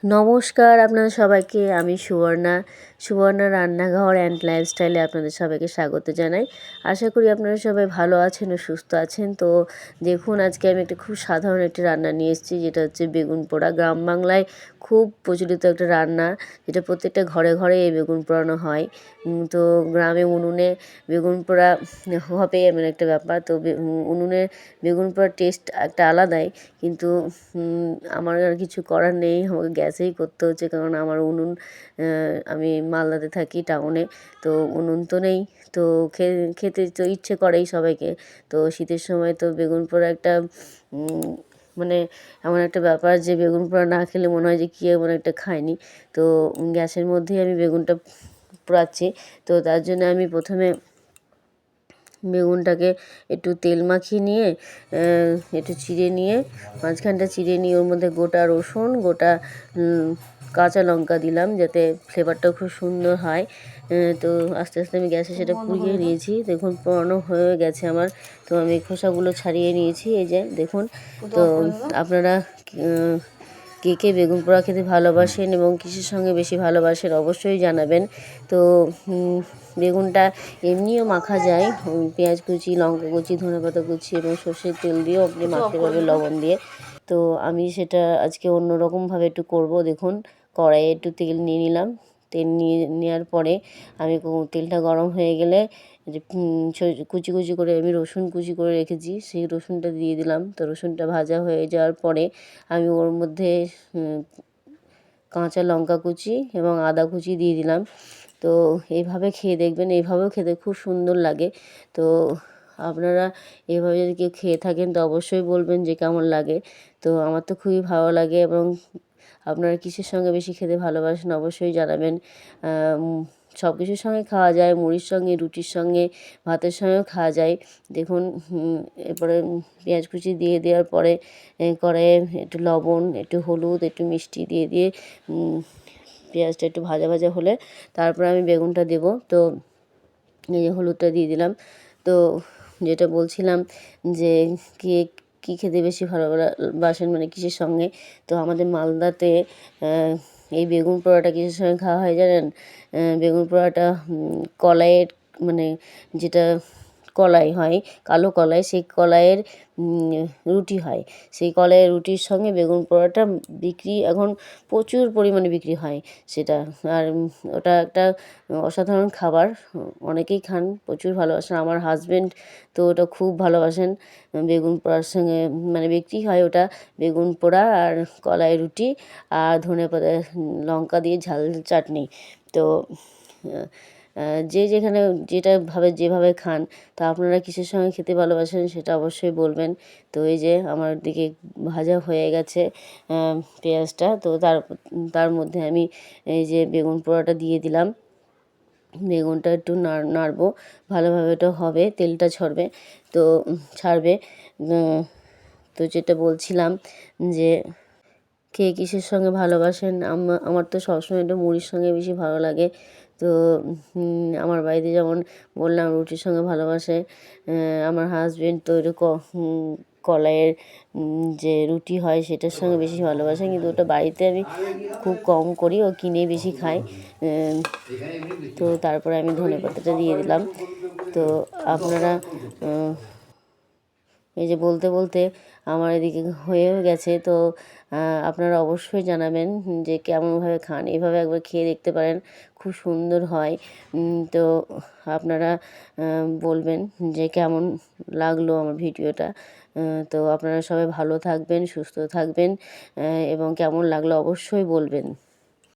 নমস্কার আপনাদের সবাইকে। আমি সুবর্ণা রান্নাঘর অ্যান্ড লাইফস্টাইলে আপনাদের সবাইকে স্বাগত জানাই। আশা করি আপনারা সবাই ভালো আছেন ও সুস্থ আছেন। তো দেখুন, আজকে আমি একটা খুব সাধারণ একটি রান্না নিয়ে এসেছি, যেটা হচ্ছে বেগুন পোড়া। গ্রাম বাংলায় খুব প্রচলিত একটা রান্না, যেটা প্রত্যেকটা ঘরে ঘরে এই বেগুন পোড়ানো হয়। তো গ্রামে উনুনে বেগুন পোড়া হবে এমন একটা ব্যাপার। তো উনুনে বেগুন পোড়ার টেস্ট একটা আলাদাই, কিন্তু আমার আর কিছু করার নেই, আমাকে গ্যাসেই করতে হচ্ছে, কারণ আমার উনুন, আমি মালদাতে থাকি টাউনে, তো উনুন তো নেই। তো খেতে তো ইচ্ছে করেই সবাইকে। তো শীতের সময় তো বেগুন পোড়া একটা মানে এমন একটা ব্যাপার, যে বেগুন পোড়া না খেলে মনে হয় যে কী এমন একটা খাইনি। তো গ্যাসের মধ্যেই আমি বেগুনটা পোড়াচ্ছি। তো তার জন্য আমি প্রথমে বেগুনটাকে একটু তেল মাখিয়ে নিয়ে, একটু চিড়ে নিয়ে, মাঝখানটা চিড়ে নিয়ে ওর মধ্যে গোটা রসুন, গোটা কাঁচা লঙ্কা দিলাম, যাতে ফ্লেভারটাও খুব সুন্দর হয়। তো আস্তে আস্তে আমি গ্যাসে সেটা পুড়িয়ে নিয়েছি। দেখুন, পোড়ানো হয়ে গেছে আমার। তো আমি খোসাগুলো ছাড়িয়ে নিয়েছি, এই যে দেখুন। তো আপনারা কে কে বেগুন পোড়া খেতে ভালোবাসেন এবং কিসের সঙ্গে বেশি ভালোবাসেন অবশ্যই জানাবেন। তো বেগুনটা এমনিও মাখা যায়, পেঁয়াজ কুচি, লঙ্কা কুচি, ধনেপাতা কুচি এবং সর্ষের তেল দিয়েও আপনি মাখতে পারবেন, লবণ দিয়ে। তো আমি সেটা আজকে অন্যরকমভাবে একটু করব। দেখুন, কড়াইয়ে একটু তেল নিয়ে নিলাম। তেল নেওয়ার পরে আমি তেলটা গরম হয়ে গেলে যে কুচি কুচি করে আমি রসুন কুচি করে রেখেছি, সেই রসুনটা দিয়ে দিলাম। তো রসুনটা ভাজা হয়ে যাওয়ার পরে আমি ওর মধ্যে কাঁচা লঙ্কা কুচি এবং আদা কুচি দিয়ে দিলাম। তো এইভাবে খেয়ে দেখবেন, এইভাবেও খেতে খুব সুন্দর লাগে। তো আপনারা এভাবে যদি কেউ খেয়ে থাকেন তো অবশ্যই বলবেন যে কেমন লাগে। তো আমার তো খুবই ভালো লাগে। এবং আপনারা কিসের সঙ্গে বেশি খেতে ভালোবাসেন অবশ্যই জানাবেন। সব কিছুর সঙ্গে খাওয়া যায়, মুড়ির সঙ্গে, রুটির সঙ্গে, ভাতের সঙ্গেও খাওয়া যায়। দেখুন, এরপরে পেঁয়াজ কুচি দিয়ে দেওয়ার পরে কড়াইয়ে একটু লবণ, একটু হলুদ, একটু মিষ্টি দিয়ে দিয়ে পেঁয়াজটা একটু ভাজা ভাজা হলে তারপরে আমি বেগুনটা দেবো। তো এই যে হলুদটা দিয়ে দিলাম। তো যেটা বলছিলাম, যে কে কী খেতে বেশি ভালোবাসেন, মানে কিসের সঙ্গে। তো আমাদের মালদাতে এই বেগুন পোড়াটা কিসের সঙ্গে খাওয়া হয় জানেন? বেগুন পোড়াটা কলাইয়ের, মানে যেটা কলাই হয়, কালো কলাই, সেই কলাইয়ের রুটি হয়। সেই কলাইয়ের রুটির সঙ্গে বেগুন পোড়াটা বিক্রি এখন প্রচুর পরিমাণে বিক্রি হয় সেটা। আর ওটা একটা অসাধারণ খাবার, অনেকেই খান, প্রচুর ভালোবাসেন। আমার হাজব্যান্ড তো ওটা খুব ভালোবাসেন। বেগুন পোড়ার সঙ্গে মানে বিক্রি হয় ওটা, বেগুন পোড়া আর কলাই রুটি আর ধনেপাতা লঙ্কা দিয়ে ঝাল চাটনি। তো যে যেখানে যেভাবে খান, তা আপনারা কিসের সঙ্গে খেতে ভালোবাসেন সেটা অবশ্যই বলবেন। তো এই যে আমার দিকে ভাজা হয়ে গেছে পেঁয়াজটা। তো তার মধ্যে আমি এই যে বেগুন পোড়াটা দিয়ে দিলাম। বেগুনটা একটু নাড়বো, ভালোভাবে এটা হবে, তেলটা ছাড়বে। তো যেটা বলছিলাম, যে কে কিসের সঙ্গে ভালোবাসেন, আমার তো সবসময় একটু মুড়ির সঙ্গে বেশি ভালো লাগে। তো আমার বাড়িতে যেমন বললাম রুটির সঙ্গে ভালোবাসে, আমার হাজব্যান্ড তো এরকম কলাইয়ের যে রুটি হয় সেটার সঙ্গে বেশি ভালোবাসে, কিন্তু ওটা বাড়িতে আমি খুব কম করি, ও কিনেই বেশি খাই। তো তারপরে আমি ধনেপাতাটা দিয়ে দিলাম। তো আপনারা এই যে বলতে বলতে আমার এদিকে হয়েও গেছে। তো আপনারা অবশ্যই জানাবেন যে কেমনভাবে খান, এভাবে একবার খেয়ে দেখতে পারেন, খুব সুন্দর হয়। তো আপনারা বলবেন যে কেমন লাগলো আমার ভিডিওটা। তো আপনারা সবাই ভালো থাকবেন, সুস্থ থাকবেন, এবং কেমন লাগলো অবশ্যই বলবেন।